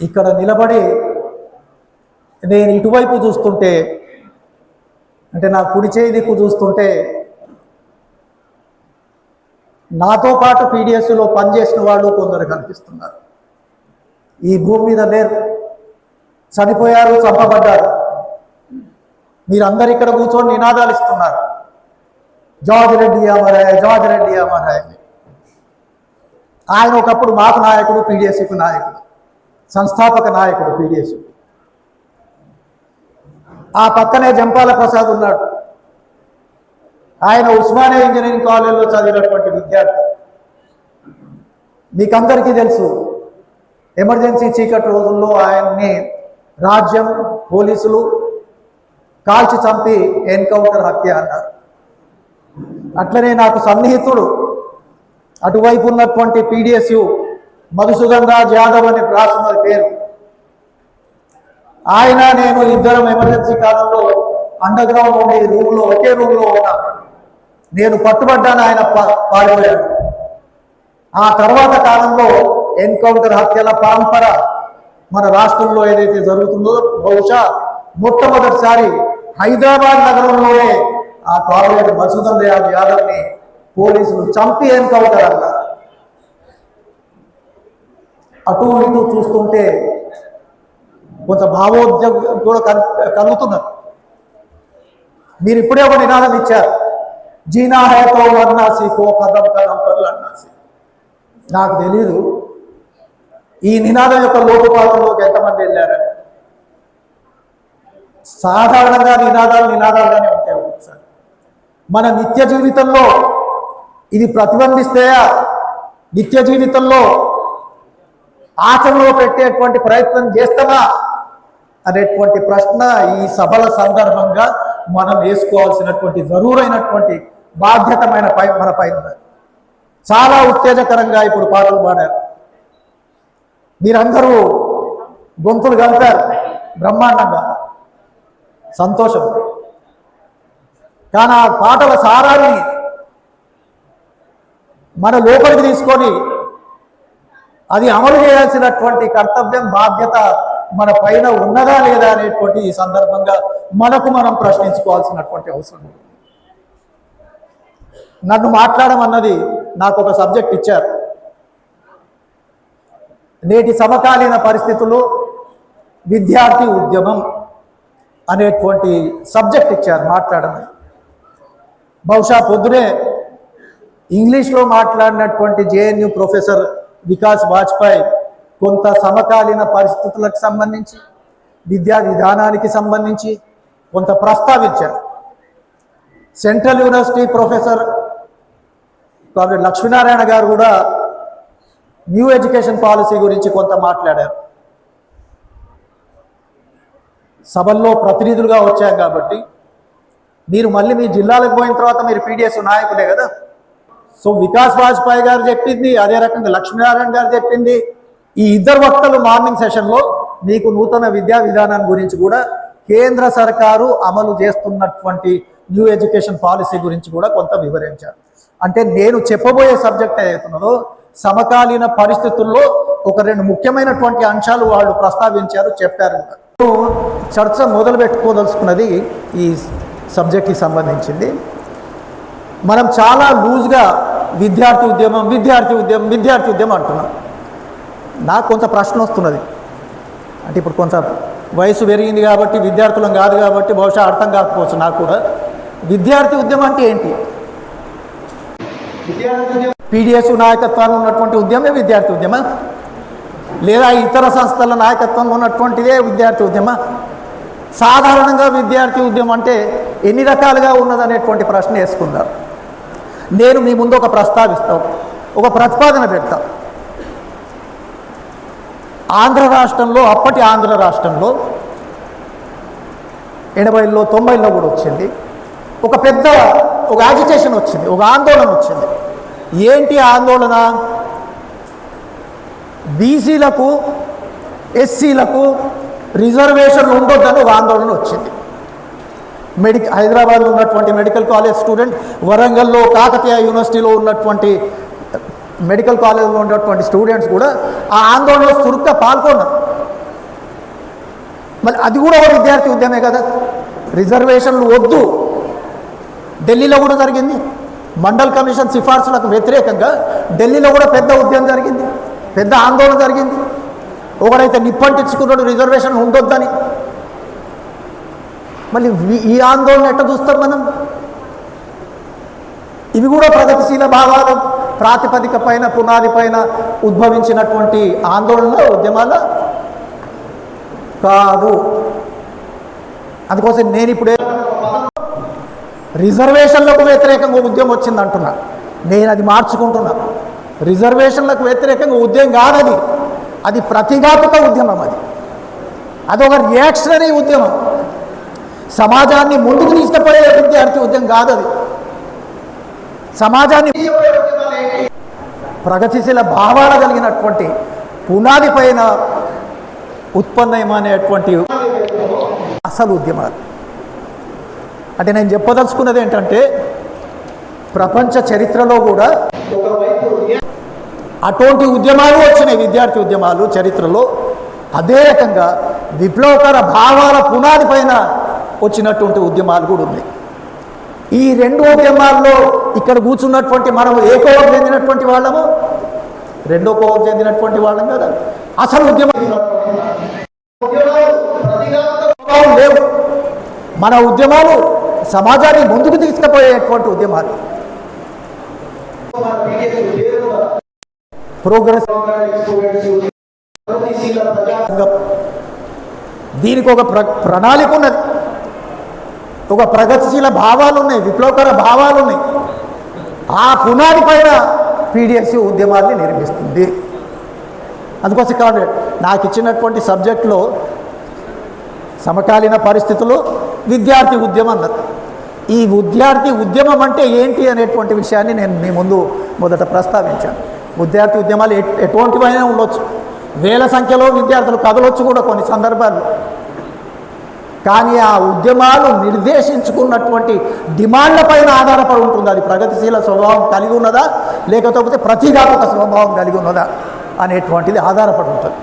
ఇక్కడ నిలబడి నేను ఇటువైపు చూస్తుంటే, అంటే నా కుడి చేయి దిక్కు చూస్తుంటే, నాతో పాటు పీడిఎస్లో పనిచేసిన వాళ్ళు కొందరు కనిపిస్తున్నారు. ఈ భూమి మీద లేరు, చనిపోయారు, చంపబడ్డారు. మీరందరు ఇక్కడ కూర్చొని నినాదాలు ఇస్తున్నారు, జార్జ్ రెడ్డి అమరాయ్, జార్జ్ రెడ్డి అమరాయ్ అని. ఆయన ఒకప్పుడు మాకు నాయకుడు, పీడిఎస్కు నాయకుడు, సంస్థాపక నాయకుడు పీడిఎస్. ఆ పక్కనే జంపాల ప్రసాద్ ఉన్నాడు. ఆయన ఉస్మానియా ఇంజనీరింగ్ కాలేజీలో చదివినటువంటి విద్యార్థి. మీకందరికీ తెలుసు, ఎమర్జెన్సీ చీకటి రోజుల్లో ఆయన్ని రాజ్యం, పోలీసులు కాల్చి చంపి ఎన్కౌంటర్ హత్య అన్నారు. అట్లనే నాకు సన్నిహితుడు, అటువైపు ఉన్నటువంటి పీడిఎస్యు మధుసూదన్ రాజ్ యాదవ్ అని రాసిన పేరు. ఆయన నేను ఇద్దరం ఎమర్జెన్సీ కాలంలో అండర్ గ్రౌండ్ ఉండే రూమ్లో, ఒకే రూమ్లో ఉన్నా. నేను పట్టుబడ్డాను, ఆయన పారిపోయాడు. ఆ తర్వాత కాలంలో ఎన్కౌంటర్ హత్యల పరంపర మన రాష్ట్రంలో ఏదైతే జరుగుతుందో, బహుశా మొట్టమొదటిసారి హైదరాబాద్ నగరంలోనే ఆ కామ్రేడ్ మధుసూదన్ రాజ్ యాదవ్ని పోలీసులు చంపి ఎన్కౌంటర్ అన్నారు. అటు ఇటు చూస్తుంటే కొంత భావోద్వేగం కూడా కలుగుతున్నారు. మీరు ఇప్పుడే ఒక నినాదం ఇచ్చారు, జీనా హేతో వర్ణాసి కో కదం కదం పర్లన్నాసి. నాకు తెలీదు ఈ నినాదం యొక్క లోటుపాతంలోకి ఎంతమంది వెళ్ళారని. సాధారణంగా నినాదాలుగానే ఉంటాయి. ఒకసారి మన నిత్య జీవితంలో ఇది ప్రతిబంధిస్తే, నిత్య జీవితంలో ఆచరణలో పెట్టేటువంటి ప్రయత్నం చేస్తామా అనేటువంటి ప్రశ్న ఈ సభల సందర్భంగా మనం వేసుకోవాల్సినటువంటి జరూరైనటువంటి బాధ్యతమైన మన పైన. చాలా ఉత్తేజకరంగా ఇప్పుడు పాటలు పాడారు, మీరందరూ గొంతులు కలిపారు బ్రహ్మాండంగా, సంతోషం. కానీ ఆ పాటల సారాన్ని మన లోపలికి తీసుకొని అది అమలు చేయాల్సినటువంటి కర్తవ్యం, బాధ్యత మన పైన ఉన్నదా లేదా అనేటువంటి ఈ సందర్భంగా మనకు మనం ప్రశ్నించుకోవాల్సినటువంటి అవసరం ఉంది. నన్ను మాట్లాడమన్నది నాకు ఒక సబ్జెక్ట్ ఇచ్చారు. నేటి సమకాలీన పరిస్థితుల్లో విద్యార్థి ఉద్యమం అనేటువంటి సబ్జెక్ట్ ఇచ్చారు మాట్లాడమని. బహుశా పొద్దునే ఇంగ్లీష్లో మాట్లాడినటువంటి జేఎన్యూ ప్రొఫెసర్ వికాస్ వాజ్పేయి కొంత సమకాలీన పరిస్థితులకు సంబంధించి, విద్యా విధానానికి సంబంధించి కొంత ప్రస్తావించారు. Central university professor comrade Lakshminarayana గారు కూడా న్యూ ఎడ్యుకేషన్ పాలసీ గురించి కొంత మాట్లాడారు. సభల్లో ప్రతినిధులుగా వచ్చాం కాబట్టి, మీరు మళ్ళీ మీ జిల్లాలకు పోయిన తర్వాత మీరు పీడిఎస్ నాయకులే కదా. సో వికాస్ వాజ్పేయి గారు చెప్పింది, అదే రకంగా లక్ష్మీనారాయణ గారు చెప్పింది. ఈ ఇద్దరు వక్తలు మార్నింగ్ సెషన్లో మీకు నూతన విద్యా విధానం గురించి కూడా, కేంద్ర సర్కారు అమలు చేస్తున్నటువంటి న్యూ ఎడ్యుకేషన్ పాలసీ గురించి కూడా కొంత వివరించారు. అంటే నేను చెప్పబోయే సబ్జెక్ట్ ఏదైతున్నదో సమకాలీన పరిస్థితుల్లో ఒక రెండు ముఖ్యమైనటువంటి అంశాలు వాళ్ళు ప్రస్తావించారు, చెప్పారు. చర్చ మొదలు పెట్టుకోదలుచుకున్నది ఈ సబ్జెక్ట్కి సంబంధించింది. మనం చాలా లూజ్గా విద్యార్థి ఉద్యమం అంటున్నాం. నాకు కొంత ప్రశ్న వస్తున్నది. అంటే ఇప్పుడు కొంత వయసు పెరిగింది కాబట్టి విద్యార్థులం కాదు కాబట్టి బహుశా అర్థం కాకపోవచ్చు నాకు కూడా. విద్యార్థి ఉద్యమం అంటే ఏంటి? పీడిఎస్ నాయకత్వాన్ని ఉన్నటువంటి ఉద్యమే విద్యార్థి ఉద్యమం, లేదా ఇతర సంస్థల నాయకత్వంలో ఉన్నటువంటిదే విద్యార్థి ఉద్యమం? సాధారణంగా విద్యార్థి ఉద్యమం అంటే ఎన్ని రకాలుగా ఉన్నదనేటువంటి ప్రశ్న వేసుకుందాం. నేను మీ ముందు ఒక ప్రతిపాదన పెడతా. అప్పటి ఆంధ్ర రాష్ట్రంలో 80లో 90లో కూడా వచ్చింది ఒక యాజిటేషన్ వచ్చింది, ఒక ఆందోళన వచ్చింది. ఏంటి ఆందోళన? బీసీలకు, ఎస్సీలకు రిజర్వేషన్లు ఉండొద్దని ఒక ఆందోళన వచ్చింది. హైదరాబాద్లో ఉన్నటువంటి మెడికల్ కాలేజ్ స్టూడెంట్, వరంగల్లో కాకతీయ యూనివర్సిటీలో ఉన్నటువంటి మెడికల్ కాలేజ్లో ఉన్నటువంటి స్టూడెంట్స్ కూడా ఆ ఆందోళనలో చురుగ్గా పాల్గొన్నారు. మళ్ళీ అది కూడా ఒక విద్యార్థి ఉద్యమే కదా. రిజర్వేషన్లు వద్దు, ఢిల్లీలో కూడా జరిగింది. మండల్ కమిషన్ సిఫార్సులకు వ్యతిరేకంగా ఢిల్లీలో కూడా పెద్ద ఉద్యమం జరిగింది, పెద్ద ఆందోళన జరిగింది. ఒకడైతే నిప్పంటించుకున్నాడు రిజర్వేషన్ ఉండొద్దని. మళ్ళీ ఈ ఆందోళన ఎట్లా చూస్తాం మనం? ఇవి కూడా ప్రగతిశీల భావాల ప్రాతిపదిక పైన, పునాది పైన ఉద్భవించినటువంటి ఆందోళన ఉద్యమాల కాదు. అందుకోసం నేను ఇప్పుడే రిజర్వేషన్లకు వ్యతిరేకంగా ఉద్యమం వచ్చింది అంటున్నా. నేను అది మార్చుకుంటున్నా. రిజర్వేషన్లకు వ్యతిరేకంగా ఉద్యమం కాదది, అది ప్రతిఘాతుక ఉద్యమం. అదొక రియాక్షనరీ ఉద్యమం. సమాజాన్ని ముందుకు తీసుకుపోయే విద్యార్థి ఉద్యమం కాదు అది. సమాజాన్ని ప్రగతిశీల భావాలు కలిగినటువంటి పునాది పైన ఉత్పన్నమనేటువంటి అసలు ఉద్యమాలు. అంటే నేను చెప్పదలుచుకున్నది ఏంటంటే, ప్రపంచ చరిత్రలో కూడా అటువంటి ఉద్యమాలు వచ్చినాయి, విద్యార్థి ఉద్యమాలు చరిత్రలో. అదే రకంగా విప్లవకర భావాల పునాది పైన వచ్చినటువంటి ఉద్యమాలు కూడా ఉన్నాయి. ఈ రెండు ఉద్యమాల్లో ఇక్కడ కూర్చున్నటువంటి మనము ఏ కోవకు చెందినటువంటి వాళ్ళము, రెండో కోవకు చెందినటువంటి వాళ్ళం కదా. అసలు ఉద్యమాలు లేవు. మన ఉద్యమాలు సమాజాన్ని ముందుకు తీసుకుపోయేటువంటి ఉద్యమాలు. ప్రోగ్రెస్ దీనికి ఒక ప్రణాళిక ఉన్నది, ఒక ప్రగతిశీల భావాలు ఉన్నాయి, విప్లవకర భావాలు ఉన్నాయి. ఆ పునాది పైన పీడిఎస్యు ఉద్యమాన్ని నిర్మిస్తుంది. అందుకోసం కాదు నాకు ఇచ్చినటువంటి సబ్జెక్టులో సమకాలీన పరిస్థితుల్లో విద్యార్థి ఉద్యమం అన్నారు. ఈ విద్యార్థి ఉద్యమం అంటే ఏంటి అనేటువంటి విషయాన్ని నేను మీ ముందు మొదట ప్రస్తావించాను. విద్యార్థి ఉద్యమాలు ఎటువంటివైనా ఉండొచ్చు, వేల సంఖ్యలో విద్యార్థులు కదలొచ్చు కూడా కొన్ని సందర్భాల్లో. కానీ ఆ ఉద్యమాలు నిర్దేశించుకున్నటువంటి డిమాండ్ల పైన ఆధారపడి ఉంటుంది. అది ప్రగతిశీల స్వభావం కలిగి ఉన్నదా, లేకపోతే ప్రతిఘాతుక స్వభావం కలిగి ఉన్నదా అనేటువంటిది ఆధారపడి ఉంటుంది.